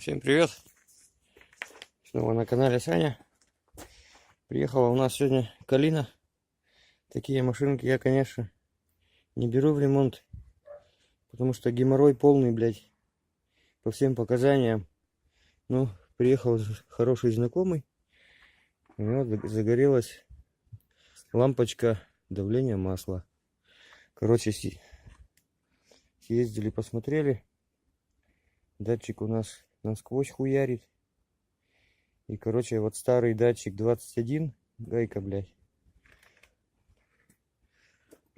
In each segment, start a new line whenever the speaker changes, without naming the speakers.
Всем привет! Снова на канале Саня. Приехала у нас сегодня Калина. Такие машинки я, конечно, не беру в ремонт, потому что геморрой полный, блядь, по всем показаниям. Ну, приехал хороший знакомый, и вот загорелась лампочка давления масла. Короче, съездили, посмотрели. Датчик у нас насквозь хуярит. И, короче, вот старый датчик 21, гайка, блядь.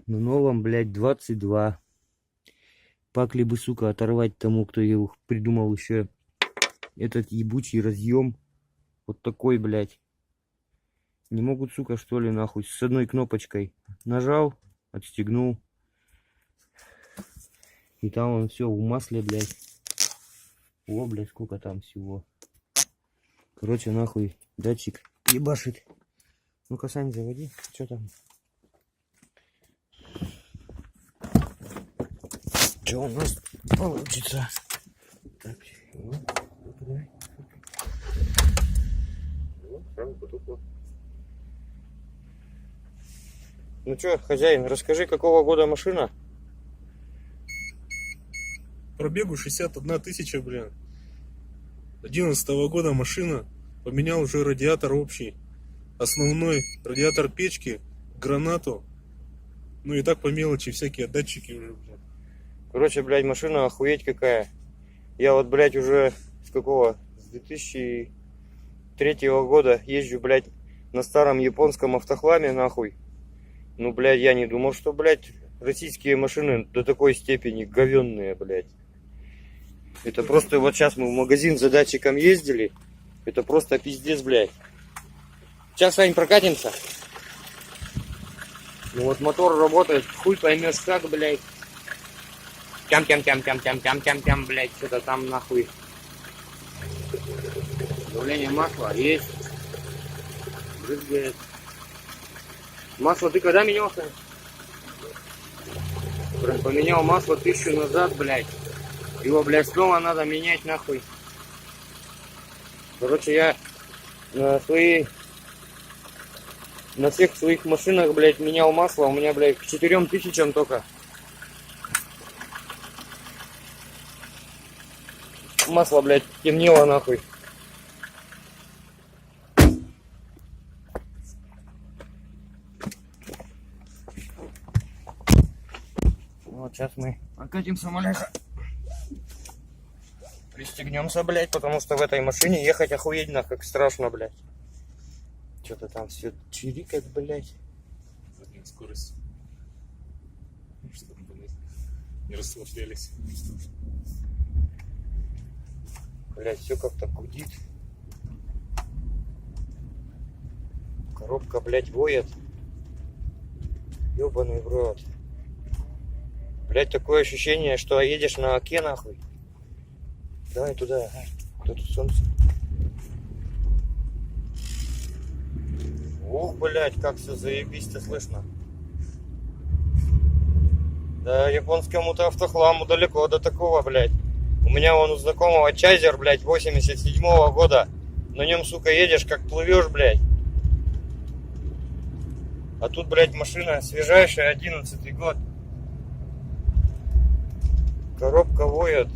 На новом, блядь, 22. Пакли бы, сука, оторвать тому, кто его придумал еще этот ебучий разъем. Вот такой, блядь. Не могут, сука, что ли, нахуй, с одной кнопочкой. Нажал, отстегнул. И там он все в масле, блядь. О, блядь, сколько там всего. Короче, нахуй, датчик ебашит. Ну-ка, Сань, заводи. Что там? Что у нас получится? Так, давай. Сразу потухло. Ну что, хозяин, расскажи, какого года машина?
Пробегу 61 тысяча, блин. 11-го года машина. Поменял уже радиатор общий. Основной радиатор печки, гранату. Ну и так по мелочи всякие датчики уже, блин.
Короче, блядь, машина охуеть какая. Я вот, блядь, уже с какого? С 2003 года езжу, блядь, на старом японском автохламе, нахуй. Ну, блядь, я не думал, что, блядь, российские машины до такой степени говенные, блядь. Это просто, вот сейчас мы в магазин за датчиком ездили. Это просто пиздец, блядь. Сейчас, Сань, прокатимся. Ну вот мотор работает, хуй поймешь как, блядь. Тям-тям-тям-тям-тям-тям-тям-тям, блядь, что-то там нахуй. Давление масла есть. Брызгает. Масло ты когда менял, Сань? Поменял масло 1000 назад, блядь. Его, блядь, снова надо менять, нахуй. Короче, я на всех своих машинах, блядь, менял масло. У меня, блядь, к 4000 только. Масло, блядь, темнело, нахуй. Вот сейчас мы откатимся маленько. Пристегнемся, блядь, потому что в этой машине ехать охуенно, как страшно, блядь. Что-то там все чирикает, блядь.
Задняя скорость. Чтобы, блядь, не расслаблялись.
Блядь, все как-то гудит. Коробка, блядь, воет. Ёбаный в рот. Блядь, такое ощущение, что едешь на оке, нахуй. Давай туда, ага. Тут солнце. Ух, блядь, как все заебись-то слышно. Да, японскому-то автохламу далеко до такого, блядь. У меня вон у знакомого Чайзер, блядь, 87-го года. На нем, сука, едешь, как плывешь, блядь. А тут, блядь, машина свежайшая, 11-й год. Коробка воет.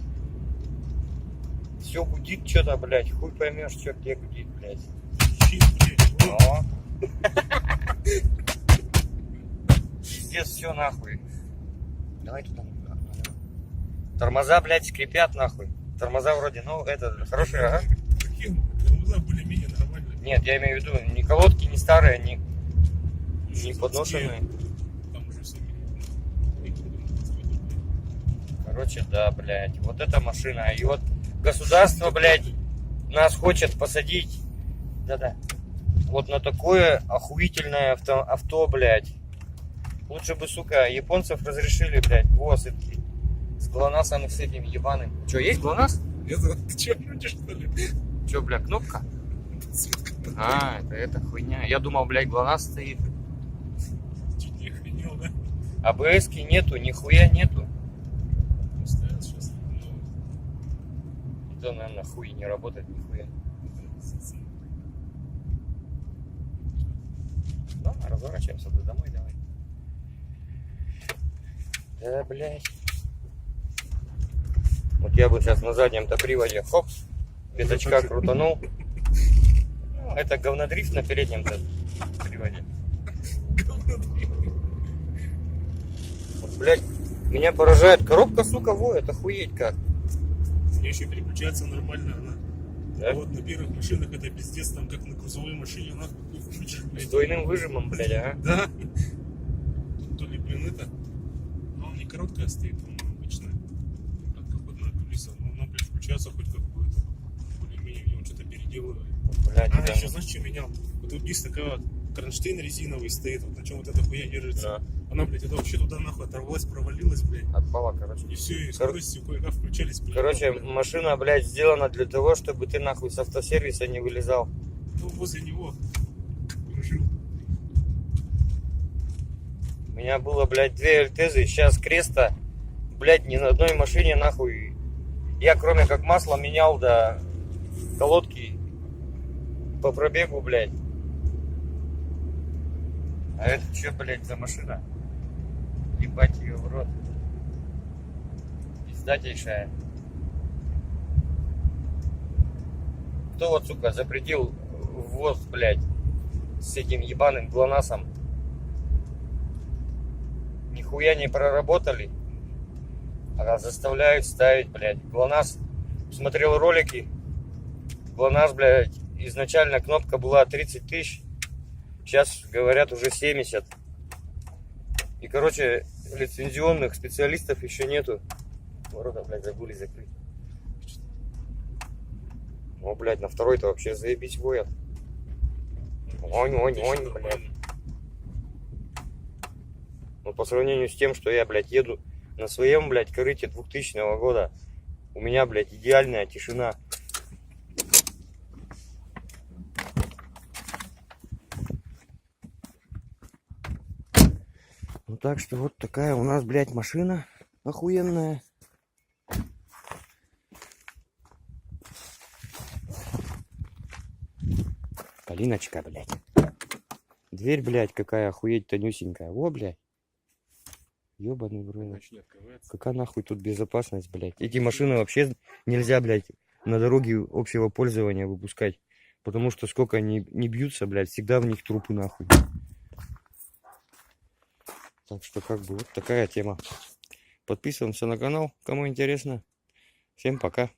Все гудит что-то, блядь. Хуй поймешь, что где гудит, блядь.
Щит, блядь.
О. Пиздец, все нахуй. Давай туда. Тормоза, блядь, скрипят, нахуй. Тормоза вроде, ну, это, хорошие, ага.
Какие тормоза более-менее нормальные.
Нет, я имею в виду, ни колодки, ни старые, ни подношенные.
Там уже все.
Короче, да, блядь. Вот эта машина. И вот государство, блядь, нас хочет посадить. Да-да. Вот на такое охуительное авто, блядь. Лучше бы, сука, японцев разрешили, блядь, ВОЗ с ГЛОНАССом и с этим ебаным. Че, есть ГЛОНАСС?
Ты че, шутишь, что ли?
Че, бля, кнопка? А, это хуйня. Я думал, блядь, ГЛОНАСС стоит.
Чуть не охренел, да?
АБС-ки нету, нихуя нету.
Стоят сейчас.
Никто, наверное, хуй не работает, нихуя. Ну, разворачиваемся домой, давай. Да, блядь. Вот я бы сейчас на заднем-то приводе, хоп, пятачка крутанул. Ну, это говнодрифт на переднем-то приводе. Вот, блядь, меня поражает. Коробка, сука, воет, охуеть как.
Мне еще переключается нормально она.
Да?
А вот на первых машинах это пиздец, там как на грузовой машине, нахуй ты включишь,
С
блядь.
двойным выжимом, блядь, ага.
Да. Тут то ли, блин, это. Но она не короткая стоит, она обычная. Короткоходная кулиса. Но она, блядь, включается хоть какую-то. Более-менее в нем что-то переделывает.
Блядь,
А,
да.
еще знаешь, что менял? Вот тут есть такая вот кронштейн резиновый стоит, вот на чем вот эта хуйня держится.
Да.
Она, блядь, это вообще туда нахуй оторвалась, провалилась, блядь.
Отпала, короче.
И все, и скорости кое-как включались, блядь.
Короче,
блядь.
машина, блядь, сделана для того, чтобы ты нахуй с автосервиса не вылезал.
Ну, возле него кружил.
У меня было, блядь, 2 альтезы, сейчас Креста, блядь, ни на одной машине нахуй. Я кроме как масло менял до колодки по пробегу, блядь. А это что, блядь, за машина? Ебать ее в рот. Пиздатейшая. Кто вот, сука, запретил ввоз, блядь, с этим ебаным ГЛОНАССом? Нихуя не проработали, а заставляют ставить, блядь. ГЛОНАСС, смотрел ролики, ГЛОНАСС, блядь, изначально кнопка была 30 тысяч, сейчас говорят уже 70. И, короче, лицензионных специалистов еще нету. Ворота, блядь, забыли закрыть. О, блядь, на второй-то вообще заебись воят. Онь, блядь. Ну, по сравнению с тем, что я, блядь, еду на своем, блядь, корыте 2000 года, у меня, блядь, идеальная тишина. Ну, так что вот такая у нас, блядь, машина охуенная. Полиночка, блядь. Дверь, блядь, какая охуеть тонюсенькая. Во, блядь. Ёбаный в рот.
Значит, не открывается.
Какая нахуй тут безопасность, блядь. Эти машины вообще нельзя, блядь, на дороге общего пользования выпускать. Потому что сколько они не бьются, блядь, всегда в них трупы, нахуй. Так что как бы вот такая тема. Подписываемся на канал, кому интересно. Всем пока.